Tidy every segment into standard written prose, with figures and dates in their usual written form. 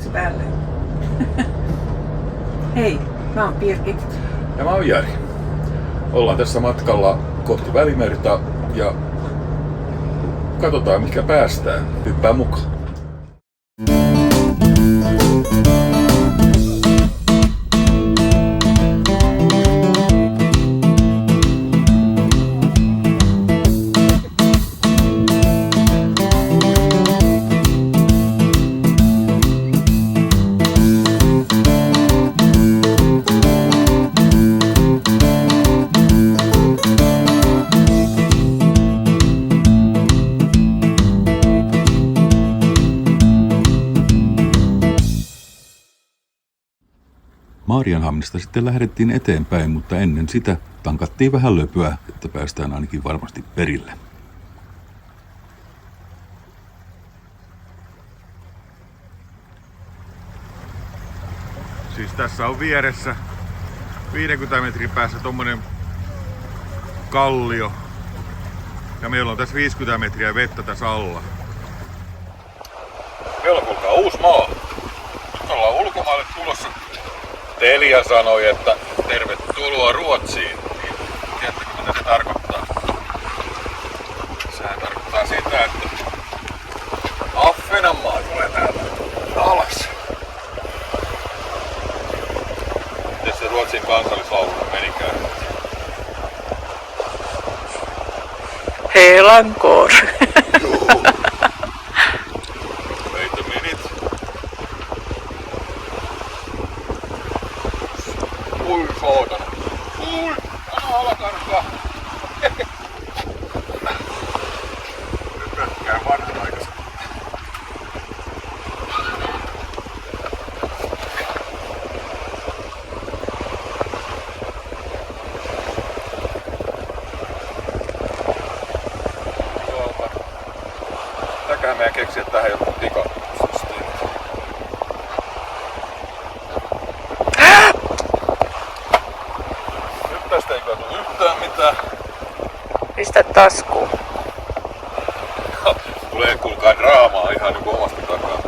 Lähtikö päälle? Hei, mä oon Pirkki. Ja mä oon Jari. Ollaan tässä matkalla kohti Välimerta ja katsotaan mikä päästään. Hyppää mukaan. Maarianhaminasta sitten lähdettiin eteenpäin, mutta ennen sitä tankattiin vähän löpöä, että päästään ainakin varmasti perille. Siis tässä on vieressä 50 metrin päässä tommonen kallio. Ja meillä on tässä 50 metriä vettä tässä alla. Meillä on kuulkaa uusi maa. Nyt ollaan ulkomaille tulossa. Telia sanoi, että tervetuloa Ruotsiin. Niin, tiedättekö mitä se tarkoittaa? Sehän tarkoittaa sitä, että Ahvenanmaa tulee täältä alas. Miten se Ruotsin kansallislaulu menikään? Helankor. Joo. Wait a minute. Ui saatana. Ui! Anna alakarkaa. Nyt mökkää vanhanaikaisesti. Mitäköhän meidän keksiä tähän joku tikasysteemi. Nyt tästä ei katu yhtään mitään. Pistä taskuun. Tulee kuulkaa draamaa ihan niinku omasta takaa.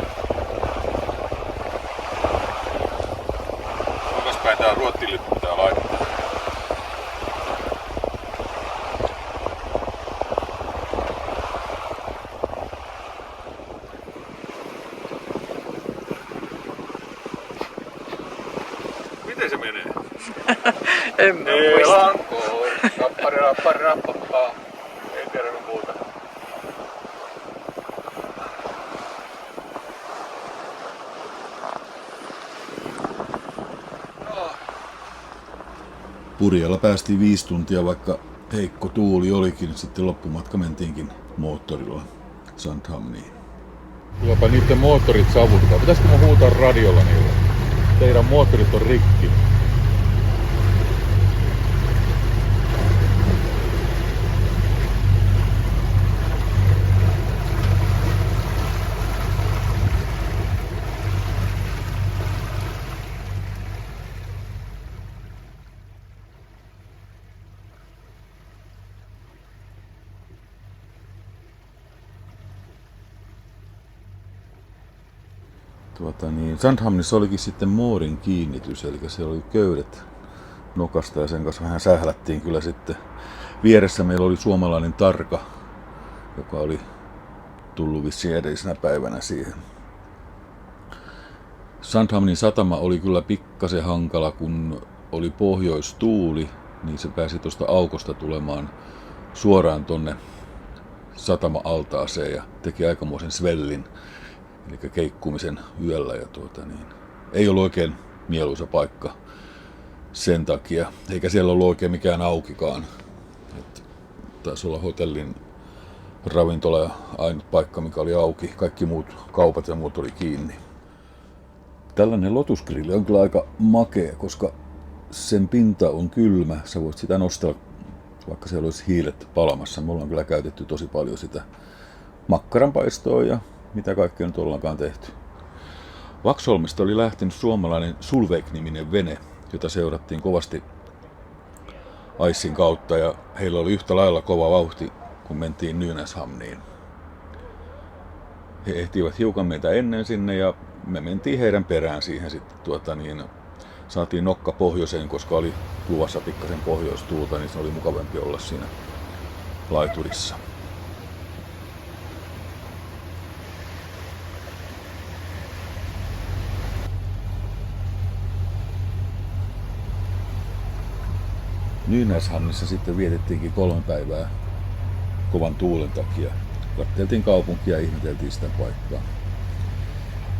Kuinkas päin tää Ruotsin-lippu pitää laittaa? Miten se menee? En mä muista. Ei tiedä muuta. Purjalla päästiin 5 tuntia, vaikka heikko tuuli olikin. Sitten loppumatka mentiinkin moottorilla Sandhamniin. Kylläpä niiden moottorit savuttaa. Pitäisikö mä huutaa radiolla niille? Teidän moottorit on rikki. Sandhamnissa olikin sitten moorin kiinnitys, eli siellä oli köydet nokasta ja sen kanssa vähän sählättiin kyllä sitten. Vieressä meillä oli suomalainen tarka, joka oli tullut vissiin edellisenä päivänä siihen. Sandhamnin satama oli kyllä pikkasen hankala, kun oli pohjoistuuli, niin se pääsi tuosta aukosta tulemaan suoraan tonne satama-altaaseen ja teki aikamoisen svellin. Eli keikkumisen yöllä ja ei ollut oikein mieluisa paikka sen takia, eikä siellä ollut oikein mikään aukikaan. Taisi olla hotellin ravintola ja ainut paikka mikä oli auki, kaikki muut kaupat ja muut oli kiinni. Tällainen lotusgrilli on kyllä aika makea, koska sen pinta on kylmä, sä voit sitä nostella vaikka siellä olisi hiilet palamassa. Me ollaan kyllä käytetty tosi paljon sitä makkaranpaistoa ja mitä kaikkea nyt ollaankaan tehty. Vaxholmista oli lähtenyt suomalainen Sulvek-niminen vene, jota seurattiin kovasti Aissin kautta ja heillä oli yhtä lailla kova vauhti, kun mentiin Nynäshamniin. he ehtivät hiukan meitä ennen sinne ja me mentiin heidän perään siihen sitten saatiin nokka pohjoiseen, koska oli luvassa pikkasen pohjoistuulta, niin se oli mukavampi olla siinä laiturissa. Nynäshamnissa sitten vietettiinkin 3 päivää kovan tuulen takia. Katseltiin kaupunkia ja ihmeteltiin sitä paikkaa.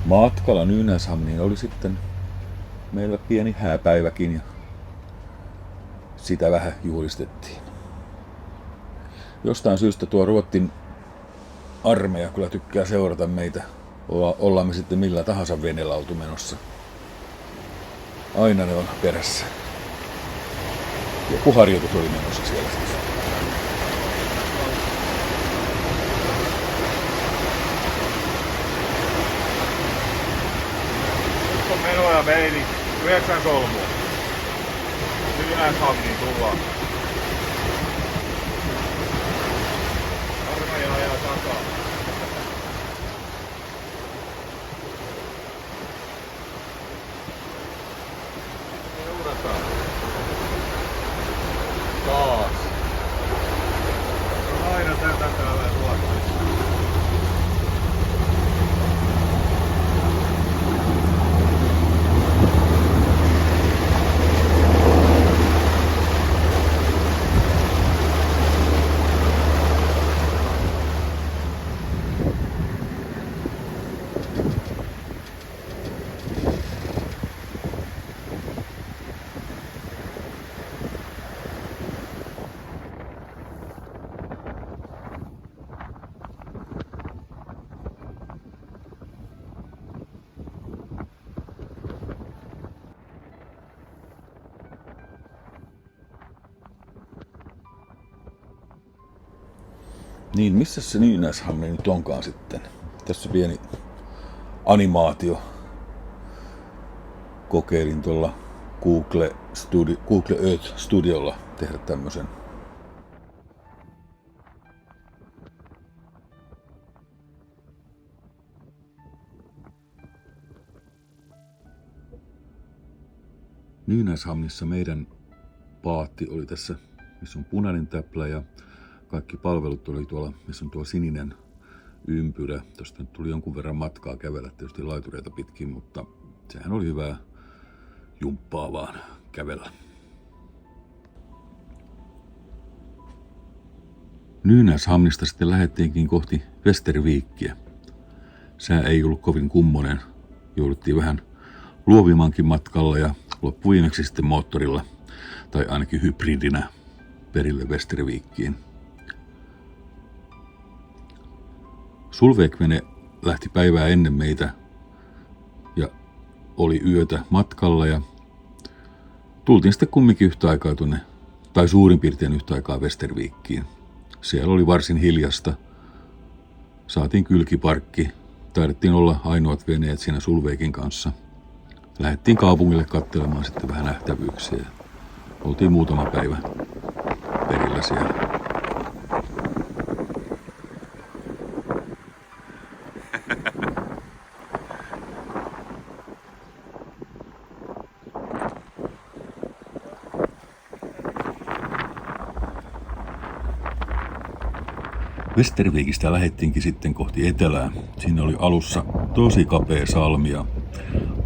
Matkalla Nynäshamniin oli sitten meillä pieni hääpäiväkin ja sitä vähän juhlistettiin. Jostain syystä tuo Ruotsin armeija kyllä tykkää seurata meitä. Ollaan me sitten millä tahansa veneellä oltu menossa. Aina ne on perässä. Joku harjoitus oli menossa siellä siis. Nyt on menoja meili 9 solmua. Nynäshamniin tullaan. Armeija ajaa takaa. Seurataan. Taas. On aina tätä täällä Ruotsissa. Niin, missä se Nynäshamni nyt onkaan sitten? Tässä pieni animaatio. Kokeilin tuolla Google Earth Studiolla tehdä tämmösen. Nynäshamnissa meidän paatti oli tässä, missä on punainen täplä ja kaikki palvelut oli tuolla, missä on tuo sininen ympyrä. Tuosta nyt tuli jonkun verran matkaa kävellä tietysti laitureita pitkin, mutta sehän oli hyvää jumppaa vaan kävellä. Nynäshamnista sitten lähdettiinkin kohti Västerviikkiä. Sää ei ollut kovin kummonen. Jouduttiin vähän luovimankin matkalla ja loppuviimeksi sitten moottorilla tai ainakin hybridinä perille Västerviikkiin. Sulvekvene lähti päivää ennen meitä ja oli yötä matkalla ja tultiin sitten kumminkin yhtä aikaa tuonne, tai suurin piirtein yhtä aikaa Västerviikkiin. Siellä oli varsin hiljasta. Saatiin kylkiparkki. Taidettiin olla ainoat veneet siinä Sulvekin kanssa. Lähdettiin kaupungille katselemaan sitten vähän nähtävyyksiä. Oltiin muutama päivä perillä siellä. Västerviikistä lähdettiinkin sitten kohti etelää. Siinä oli alussa tosi kapea salmi ja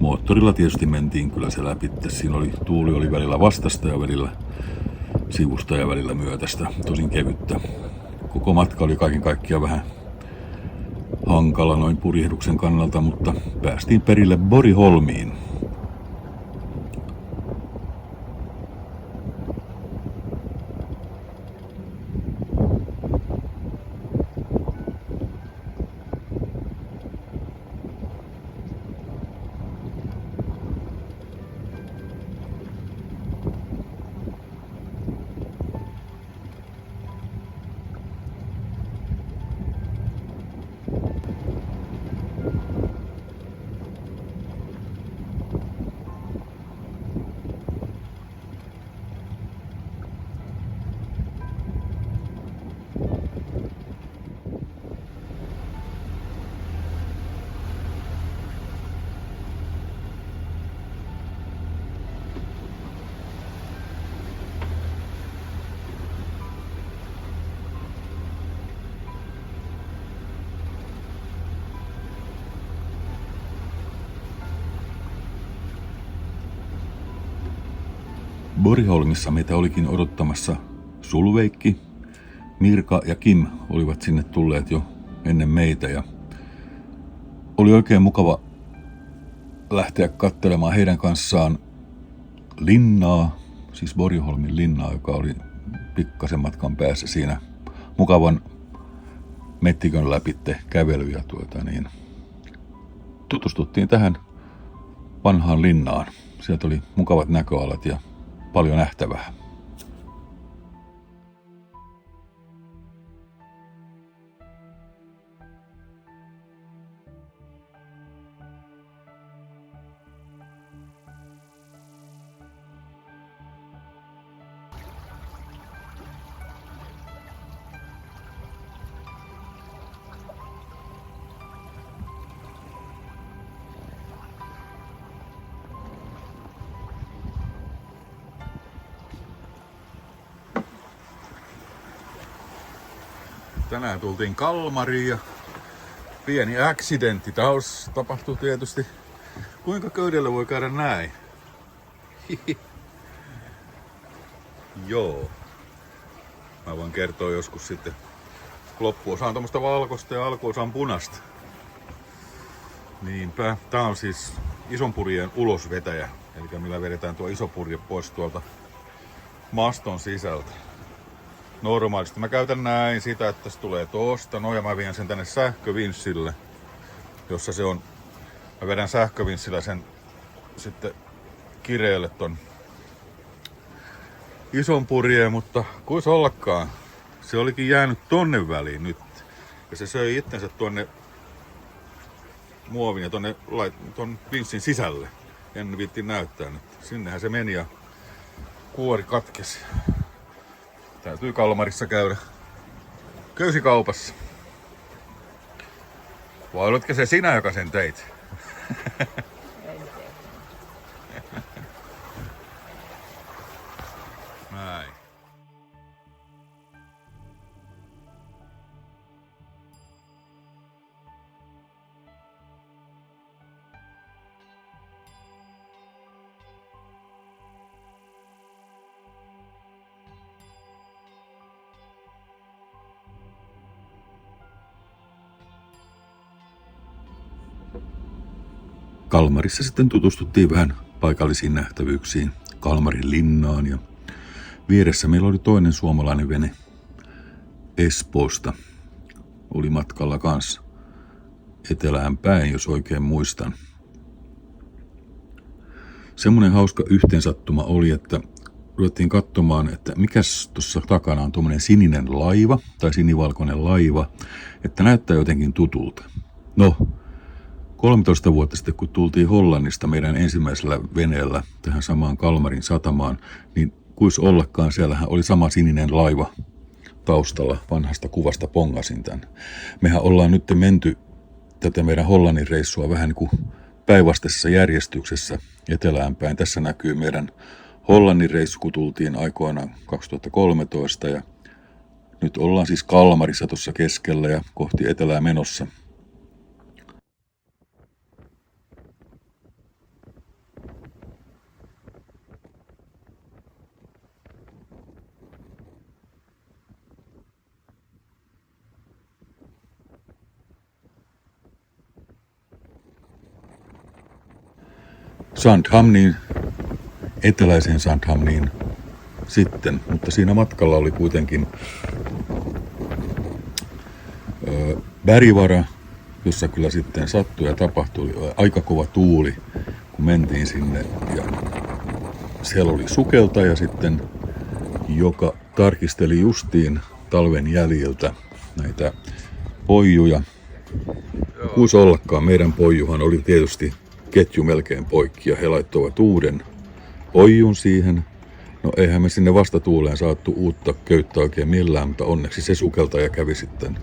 moottorilla tietysti mentiin kyllä se läpi. Siinä tuuli oli välillä vastasta ja välillä sivusta ja välillä myötästä, tosin kevyttä. Koko matka oli kaiken kaikkiaan vähän hankala noin purjehduksen kannalta, mutta päästiin perille Bornholmiin. Borgholmissa meitä olikin odottamassa Sulveikki, Mirka ja Kim olivat sinne tulleet jo ennen meitä ja oli oikein mukava lähteä katselemaan heidän kanssaan linnaa, siis Borgholmin linnaa, joka oli pikkasen matkan päässä siinä mukavan mettikön läpitte kävely ja tutustuttiin tähän vanhaan linnaan. Sieltä oli mukavat näköalat ja paljon nähtävää. Tänään tultiin Kalmariin ja pieni accidentti taas tapahtui tietysti. Kuinka köydellä voi käydä näin? Joo. Mä voin kertoa joskus sitten. Loppuosa on tämmöstä valkoista ja alkuosa on punasta. Niinpä. Tää on siis isonpurjeen ulosvetäjä. Eli millä vedetään tuo iso purje pois tuolta maston sisältä. Normaalisti mä käytän näin sitä, että se tulee tosta, ja mä vien sen tänne sähkövinssille, jossa se on, mä vedän sähkövinssillä sen sitten kireelle ton ison purjeen, mutta kuis ollakaan, se olikin jäänyt tonne väliin nyt, ja se söi itsensä tuonne muovin ja ton vinssin sisälle, en viitti näyttää nyt, sinnehän se meni ja kuori katkesi. Täytyy Kalmarissa käydä köysikaupassa. Vai olitko se sinä, joka sen teit? Näin. Kalmarissa sitten tutustuttiin vähän paikallisiin nähtävyyksiin, Kalmarin linnaan ja vieressä meillä oli toinen suomalainen vene Espoosta. Oli matkalla kanssa etelään päin, jos oikein muistan. Semmoinen hauska yhteensattuma oli, että ruvettiin katsomaan, että mikäs tuossa takana on tuommoinen sininen laiva tai sinivalkoinen laiva, että näyttää jotenkin tutulta. No, 13 vuotta sitten, kun tultiin Hollannista meidän ensimmäisellä veneellä tähän samaan Kalmarin satamaan, niin kuis ollakaan, siellähän oli sama sininen laiva taustalla, vanhasta kuvasta pongasin tän. Mehän ollaan nyt menty tätä meidän Hollannin reissua vähän niin kuin päinvastaisessa järjestyksessä etelään päin. Tässä näkyy meidän Hollannin reissu, kun tultiin aikoinaan 2013 ja nyt ollaan siis Kalmarissa tuossa keskellä ja kohti etelää menossa. Sandhamniin, eteläiseen Sandhamniin sitten, mutta siinä matkalla oli kuitenkin Bergvara, jossa kyllä sitten sattui ja tapahtui aika kova tuuli, kun mentiin sinne ja siellä oli sukeltaja sitten, joka tarkisteli justiin talven jäljiltä näitä poijuja. Kuis ollakaan, meidän poijuhan oli tietysti ketju melkein poikki ja he laittoivat uuden poijun siihen. No eihän me sinne vastatuuleen saattu uutta köyttä oikein millään, mutta onneksi se sukeltaja kävi sitten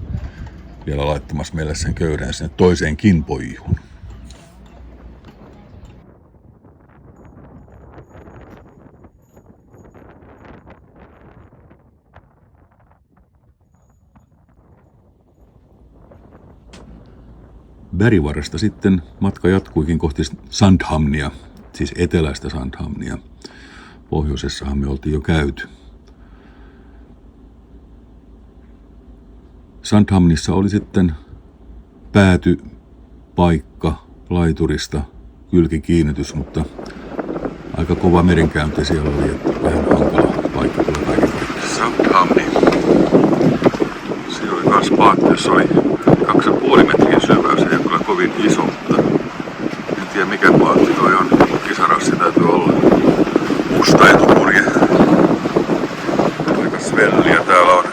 vielä laittamassa meille sen köyden sinne toiseenkin poijuun. Bergvarasta sitten matka jatkuikin kohti Sandhamnia, siis eteläistä Sandhamnia. Pohjoisessahan me oltiin jo käyty. Sandhamnissa oli sitten päätypaikka laiturista, kylkikiinnitys, mutta aika kova merenkäynti siellä oli, että vähän hankala paikka kyllä kaiken kaikkiaan. Sandhamni. Siinä oli kans paatti, jossa oli 2,5 metriä syvää, se ei ole kyllä kovin iso, mutta en tiedä mikä paatti toi on. Kisarassi täytyy olla. Musta etupurje. Aika svelliä täällä on.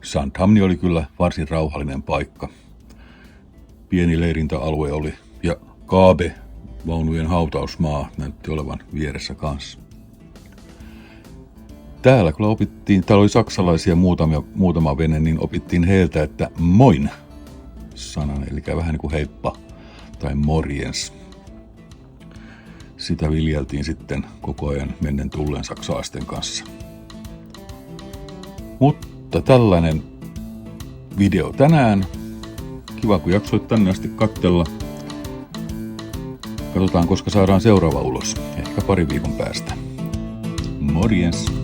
Sandhamni oli kyllä varsin rauhallinen paikka. Pieni leirintäalue oli ja Kaabe, vaunujen hautausmaa, näytti olevan vieressä kanssa. Täällä kyllä opittiin, täällä oli saksalaisia muutama vene, niin opittiin heiltä, että moin sanan, eli vähän niin kuin heippa tai morjens. Sitä viljeltiin sitten koko ajan mennen tulleen saksalaisten kanssa. Mutta tällainen video tänään. Kiva, kun jaksoit tänne asti katsella. Katsotaan, koska saadaan seuraava ulos. Ehkä pari viikon päästä. Morjens!